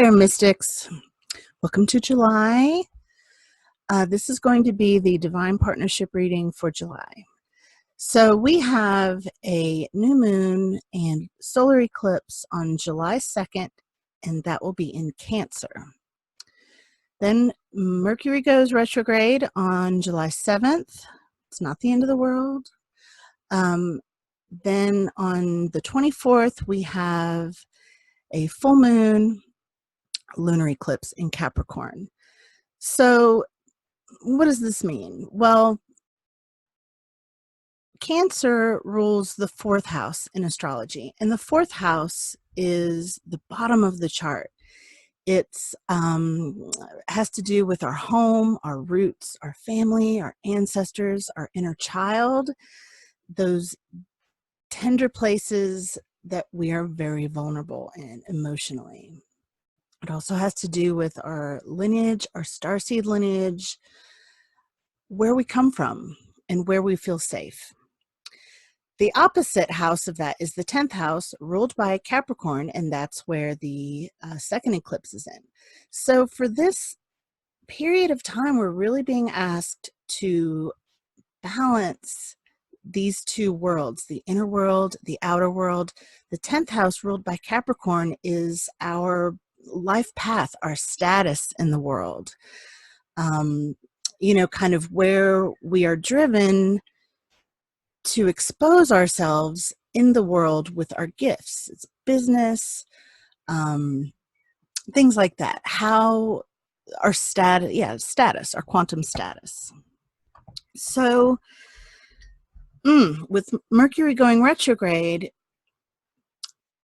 there, mystics. Welcome to July. This is going to be the Divine Partnership reading for July. So we have a new moon and solar eclipse on July 2nd, and that will be in Cancer. Then Mercury goes retrograde on July 7th. It's not the end of the world. Then on the 24th, we have a full moon lunar eclipse in Capricorn. So what does this mean? Well, Cancer rules the fourth house in astrology, and the fourth house is the bottom of the chart. It's has to do with our home, our roots, our family, our ancestors, our inner child, those tender places that we are very vulnerable in emotionally. It also has to do with our lineage, our starseed lineage, where we come from and where we feel safe. The opposite house of that is the 10th house, ruled by Capricorn, and that's where the second eclipse is in. So for this period of time, we're really being asked to balance these two worlds, the inner world, the outer world. The 10th house, ruled by Capricorn, is our life path, our status in the world. Kind of where we are driven to expose ourselves in the world with our gifts. It's business, things like that. How our status, our quantum status. So with Mercury going retrograde,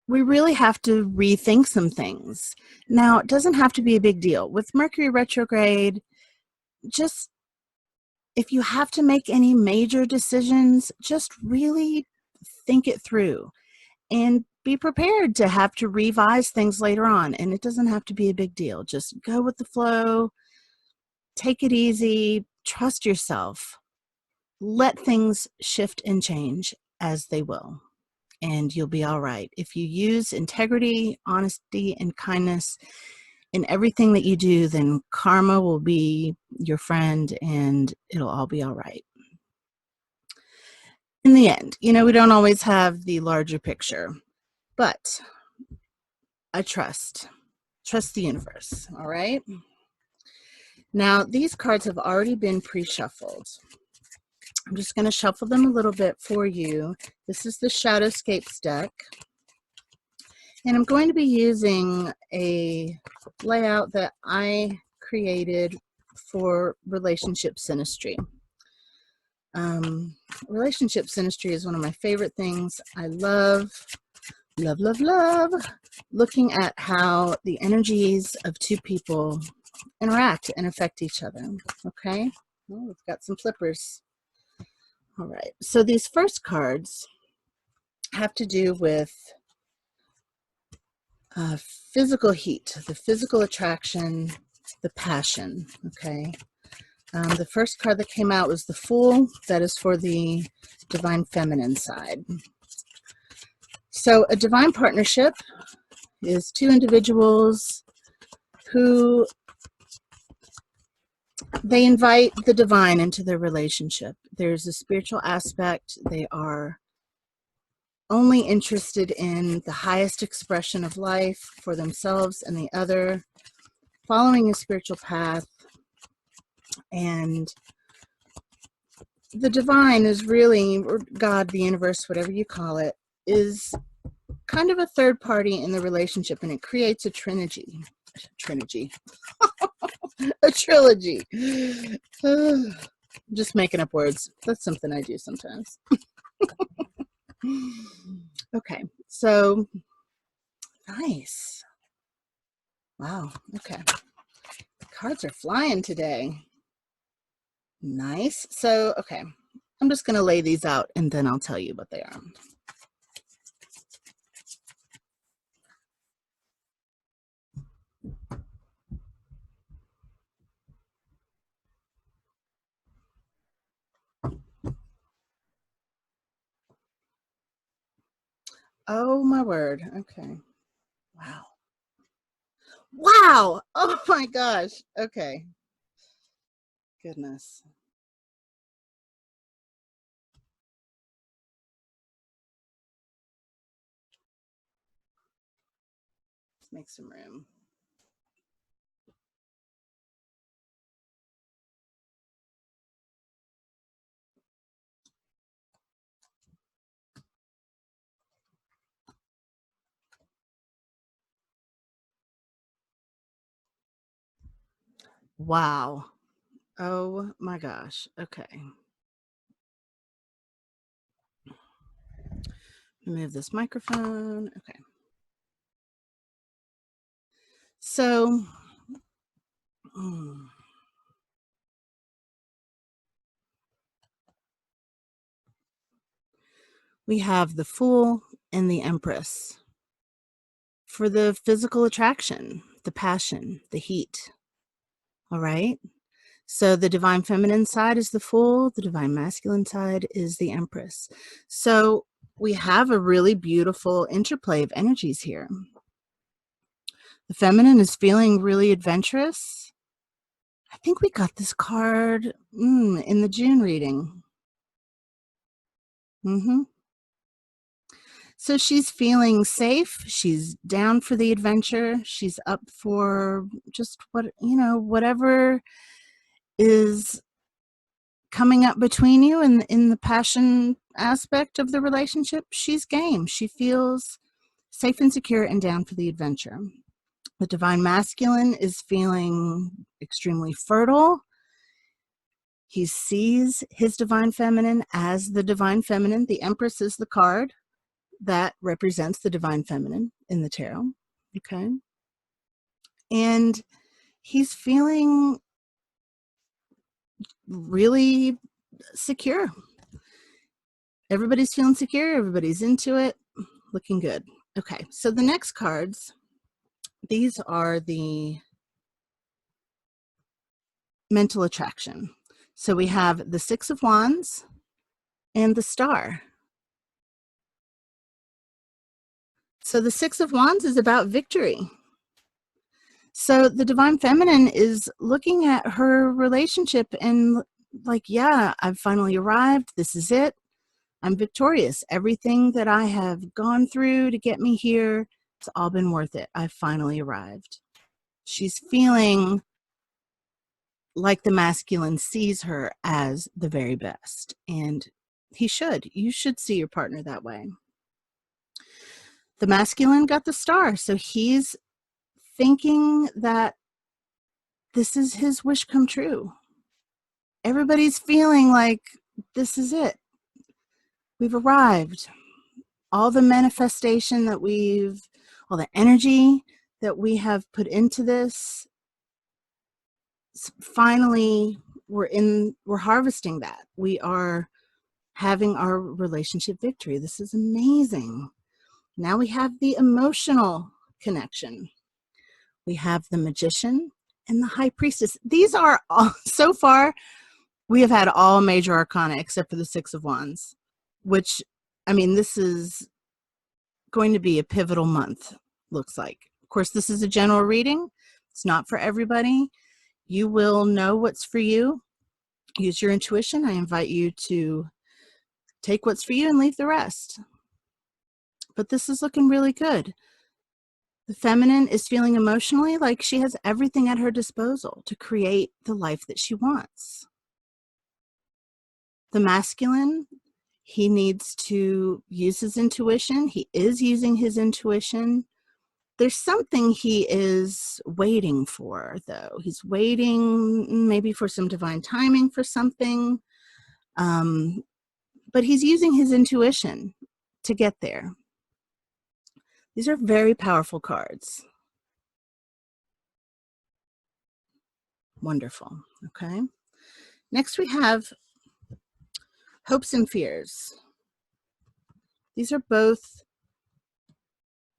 we really have to rethink some things. Now, it doesn't have to be a big deal. With Mercury retrograde, just if you have to make any major decisions, just really think it through and be prepared to have to revise things later on. And it doesn't have to be a big deal. Just go with the flow, take it easy, trust yourself, let things shift and change as they will, and you'll be all right. If you use integrity, honesty, and kindness in everything that you do, then karma will be your friend and it'll all be all right. In the end, we don't always have the larger picture, but I trust the universe, all right? Now, these cards have already been pre-shuffled. I'm just going to shuffle them a little bit for you. This is the Shadowscapes deck. And I'm going to be using a layout that I created for relationship synastry. Relationship synastry is one of my favorite things. I love looking at how the energies of two people interact and affect each other. Okay, well, we've got some flippers. All right, so these first cards have to do with physical heat, the physical attraction, the passion, okay? The first card that came out was the Fool. That is for the divine feminine side. So a divine partnership is two individuals who they invite the divine into their relationship. There's a spiritual aspect. They are only interested in the highest expression of life for themselves and the other, following a spiritual path. And the divine is really, or God, the universe, whatever you call it, is kind of a third party in the relationship, and it creates a trilogy. A trilogy. Just making up words. That's something I do sometimes. Okay, so nice. Wow, okay. The cards are flying today. Nice. So, okay, I'm just going to lay these out and then I'll tell you what they are. Oh, my word. Okay. Wow. Wow. Oh my gosh. Okay. Goodness. Let's make some room. Wow. Oh my gosh. Okay. Move this microphone. Okay. So, mm, we have the Fool and the Empress for the physical attraction, the passion, the heat. All right. So the divine feminine side is the Fool, the divine masculine side is the Empress. So we have a really beautiful interplay of energies here. The feminine is feeling really adventurous. I think we got this card in the June reading. So she's feeling safe. She's down for the adventure. She's up for just whatever is coming up between you in the passion aspect of the relationship. She's game. She feels safe and secure and down for the adventure. The divine masculine is feeling extremely fertile. He sees his divine feminine as the divine feminine. The Empress is the card that represents the divine feminine in the tarot. Okay. And he's feeling really secure. Everybody's feeling secure. Everybody's into it. Looking good. Okay. So the next cards, these are the mental attraction. So we have the Six of Wands and the Star. So the Six of Wands is about victory. So the divine feminine is looking at her relationship and like, yeah, I've finally arrived. This is it. I'm victorious. Everything that I have gone through to get me here, it's all been worth it. I've finally arrived. She's feeling like the masculine sees her as the very best. And he should. You should see your partner that way. The masculine got the Star. So he's thinking that this is his wish come true. Everybody's feeling like this is it. We've arrived. All the manifestation that all the energy that we have put into this, finally we're harvesting that. We are having our relationship victory. This is amazing. Now we have the emotional connection. We have the Magician and the High Priestess. These are all, so far, we have had all major arcana except for the Six of Wands, which, I mean, this is going to be a pivotal month, looks like. Of course, this is a general reading. It's not for everybody. You will know what's for you. Use your intuition. I invite you to take what's for you and leave the rest. But this is looking really good. The feminine is feeling emotionally like she has everything at her disposal to create the life that she wants. The masculine, he needs to use his intuition. He is using his intuition. There's something he is waiting for, though. He's waiting maybe for some divine timing for something, but he's using his intuition to get there. These are very powerful cards. Wonderful. Okay. Next, we have Hopes and Fears. These are both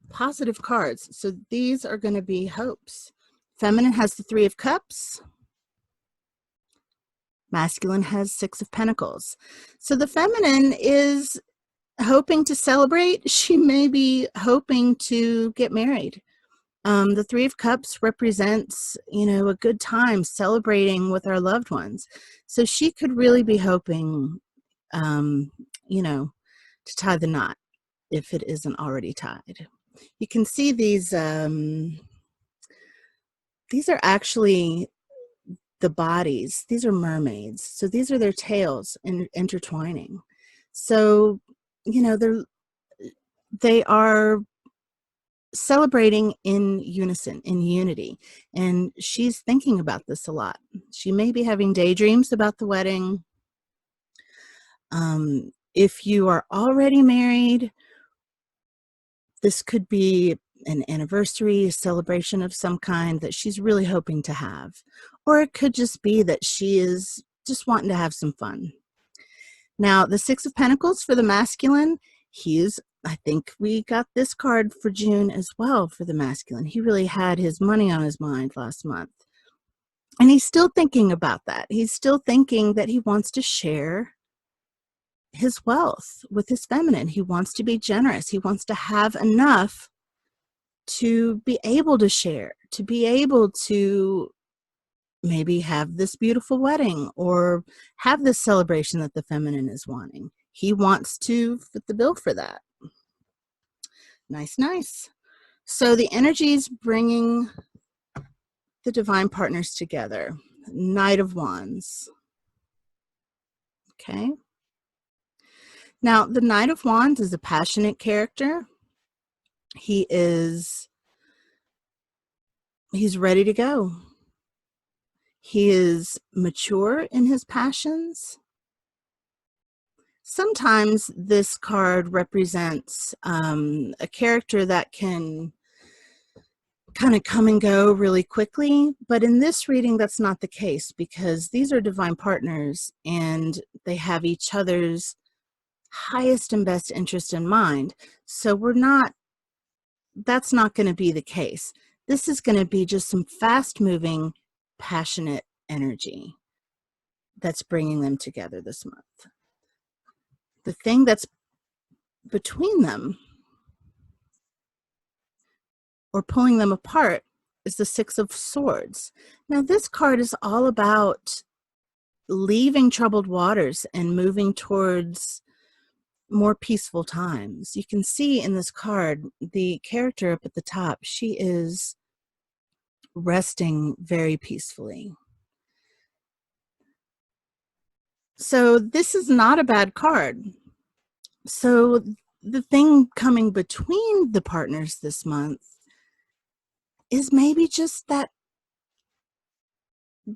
positive cards. So these are going to be hopes. Feminine has the Three of Cups. Masculine has Six of Pentacles. So the feminine is hoping to celebrate. She may be hoping to get married. The Three of Cups represents, a good time celebrating with our loved ones. So she could really be hoping, um, you know, to tie the knot if it isn't already tied. You can see these are actually the bodies. These are mermaids. So these are their tails intertwining. So, they are celebrating in unison, in unity. And she's thinking about this a lot. She may be having daydreams about the wedding. If you are already married, this could be an anniversary, a celebration of some kind that she's really hoping to have. Or it could just be that she is just wanting to have some fun. Now, the Six of Pentacles for the masculine, I think we got this card for June as well for the masculine. He really had his money on his mind last month. And he's still thinking about that. He's still thinking that he wants to share his wealth with his feminine. He wants to be generous. He wants to have enough to be able to share, to be able to maybe have this beautiful wedding or have this celebration that the feminine is wanting. He wants to fit the bill for that. Nice, nice. So the energy is bringing the divine partners together. Knight of Wands. Okay. Now, the Knight of Wands is a passionate character. He's ready to go. He is mature in his passions. Sometimes this card represents a character that can kind of come and go really quickly, but in this reading, that's not the case because these are divine partners and they have each other's highest and best interest in mind. So that's not going to be the case. This is going to be just some fast-moving, passionate energy that's bringing them together this month. The thing that's between them or pulling them apart is the Six of Swords. Now, this card is all about leaving troubled waters and moving towards more peaceful times. You can see in this card, the character up at the top, she is resting very peacefully. So this is not a bad card. So the thing coming between the partners this month is maybe just that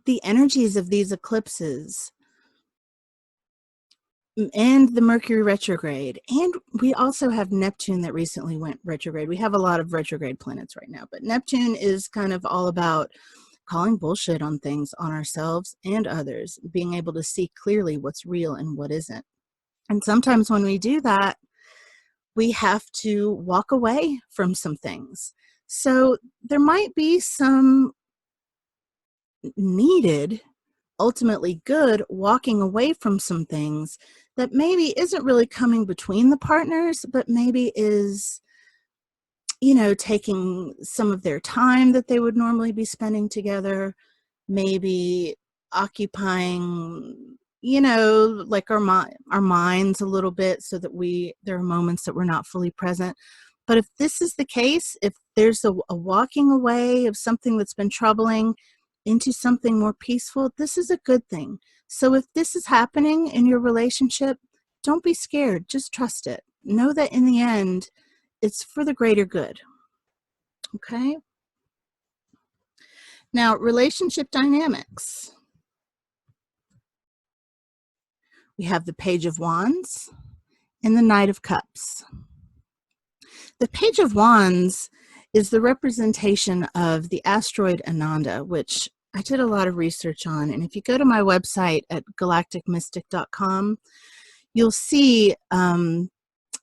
the energies of these eclipses and the Mercury retrograde, and we also have Neptune that recently went retrograde. We have a lot of retrograde planets right now, but Neptune is kind of all about calling bullshit on things, on ourselves and others, being able to see clearly what's real and what isn't. And sometimes when we do that, we have to walk away from some things. So there might be some needed, ultimately good, walking away from some things that maybe isn't really coming between the partners, but maybe is, taking some of their time that they would normally be spending together, maybe occupying, like our minds a little bit so that there are moments that we're not fully present. But if this is the case, if there's a walking away of something that's been troubling into something more peaceful, this is a good thing. So if this is happening in your relationship, don't be scared. Just trust it. Know that in the end, it's for the greater good. Okay? Now, relationship dynamics. We have the Page of Wands and the Knight of Cups. The Page of Wands is the representation of the asteroid Ananda, which I did a lot of research on. And if you go to my website at galacticmystic.com, you'll see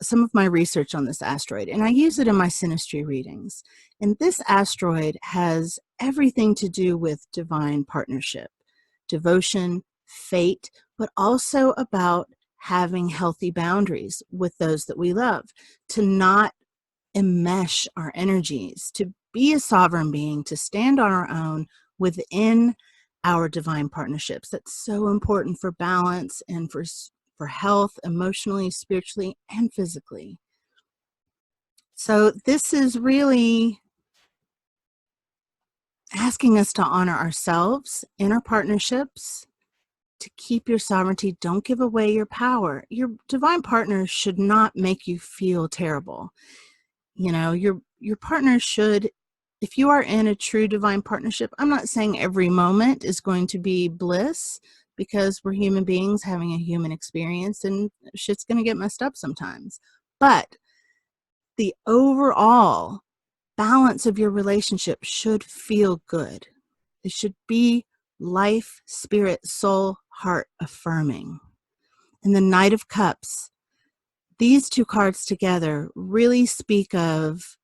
some of my research on this asteroid. And I use it in my synastry readings. And this asteroid has everything to do with divine partnership, devotion, fate, but also about having healthy boundaries with those that we love, to not enmesh our energies, to be a sovereign being, to stand on our own within our divine partnerships. That's so important for balance and for health, emotionally, spiritually, and physically. So this is really asking us to honor ourselves in our partnerships, to keep your sovereignty. Don't give away your power. Your divine partner should not make you feel terrible. You know, your partner should, if you are in a true divine partnership, I'm not saying every moment is going to be bliss, because we're human beings having a human experience and shit's going to get messed up sometimes. But the overall balance of your relationship should feel good. It should be life, spirit, soul, heart affirming. And the Knight of Cups, these two cards together really speak of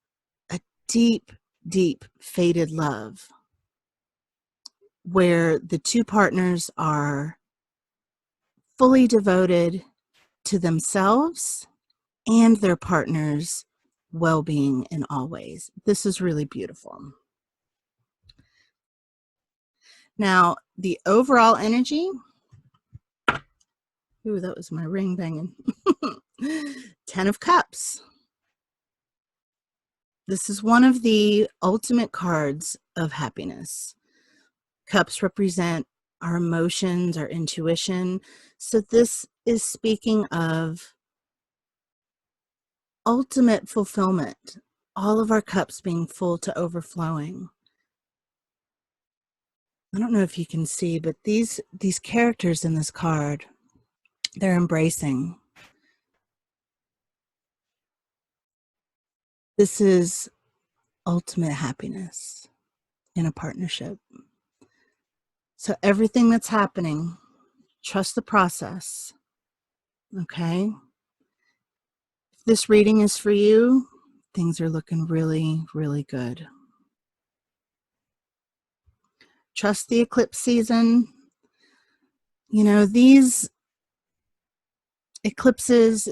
a deep, deep fated love, where the two partners are fully devoted to themselves and their partner's well-being in all ways. This is really beautiful. Now, the overall energy, ooh, that was my ring banging. 10 of Cups. This is one of the ultimate cards of happiness. Cups represent our emotions, our intuition. So this is speaking of ultimate fulfillment, all of our cups being full to overflowing. I don't know if you can see, but these characters in this card, they're embracing. This is ultimate happiness in a partnership. So everything that's happening, trust the process. Okay? If this reading is for you, things are looking really, really good. Trust the eclipse season. You know, these eclipses,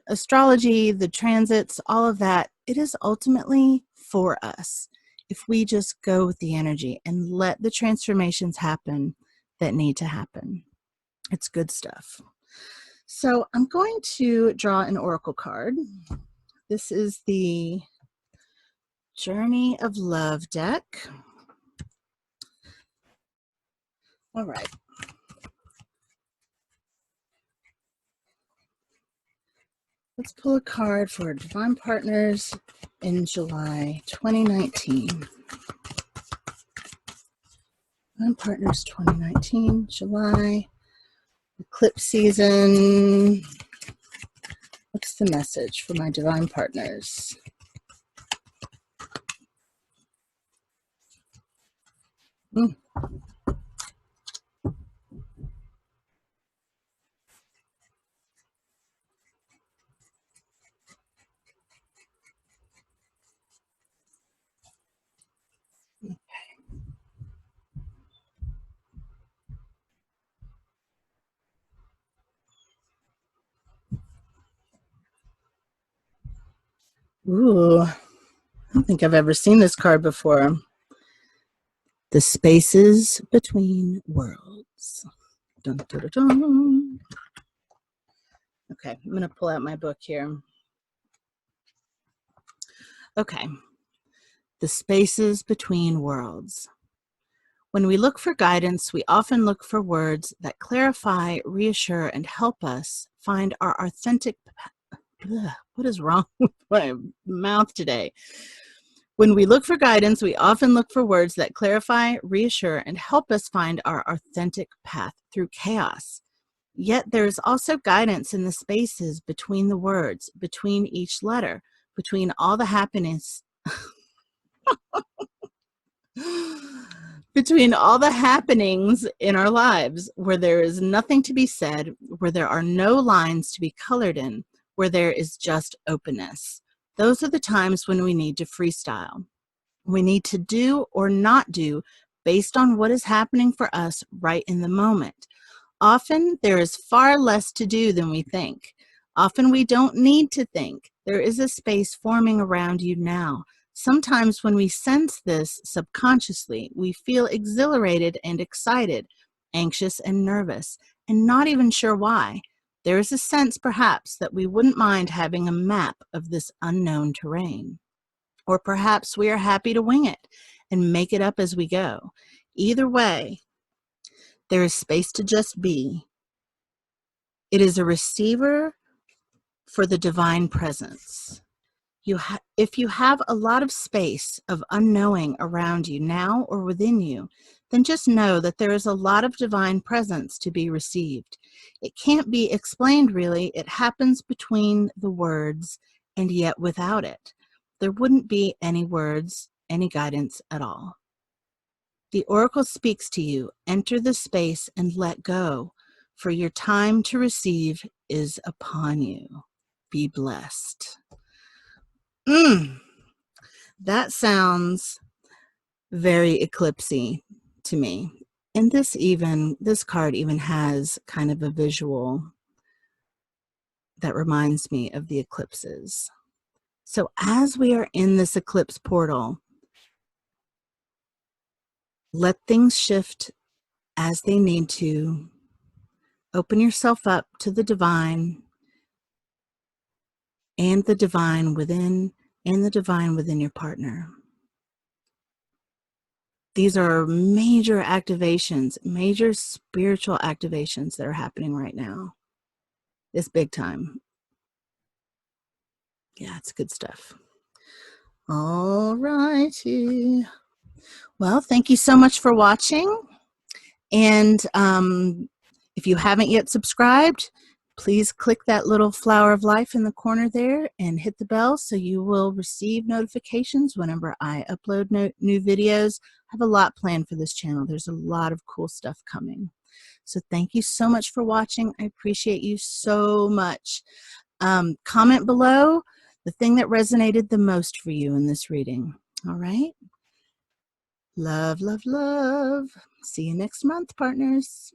astrology, the transits, all of that, it is ultimately for us. If we just go with the energy and let the transformations happen that need to happen, it's good stuff. So I'm going to draw an oracle card. This is the Journey of Love deck. All right. Let's pull a card for Divine Partners in July 2019. Divine Partners 2019, July, eclipse season. What's the message for my Divine Partners? Ooh, I don't think I've ever seen this card before. The Spaces Between Worlds. Dun, dun, dun, dun. Okay, I'm going to pull out my book here. Okay, the spaces between worlds. When we look for guidance, we often look for words that clarify, reassure, and help us find our authentic. What is wrong with my mouth today? When we look for guidance, we often look for words that clarify, reassure, and help us find our authentic path through chaos. Yet there is also guidance in the spaces between the words, between each letter, between all the happiness, between all the happenings in our lives, where there is nothing to be said, where there are no lines to be colored in, where there is just openness. Those are the times when we need to freestyle. We need to do or not do based on what is happening for us right in the moment. Often there is far less to do than we think. Often we don't need to think. There is a space forming around you now. Sometimes when we sense this subconsciously, we feel exhilarated and excited, anxious and nervous, and not even sure why. There is a sense, perhaps, that we wouldn't mind having a map of this unknown terrain. Or perhaps we are happy to wing it and make it up as we go. Either way, there is space to just be. It is a receiver for the divine presence. If you have a lot of space of unknowing around you now or within you, then just know that there is a lot of divine presence to be received. It can't be explained really. It happens between the words, and yet without it, there wouldn't be any words, any guidance at all. The oracle speaks to you. Enter the space and let go, for your time to receive is upon you. Be blessed. That sounds very eclipsy to me. And this card even has kind of a visual that reminds me of the eclipses. So as we are in this eclipse portal, let things shift as they need to. Open yourself up to the divine and the divine within your partner. These are major activations, major spiritual activations that are happening right now. It's big time. Yeah, it's good stuff. All righty. Well, thank you so much for watching. And if you haven't yet subscribed, please click that little flower of life in the corner there and hit the bell so you will receive notifications whenever I upload new videos. I have a lot planned for this channel. There's a lot of cool stuff coming. So thank you so much for watching. I appreciate you so much. Comment below the thing that resonated the most for you in this reading. All right? Love, love, love. See you next month, partners.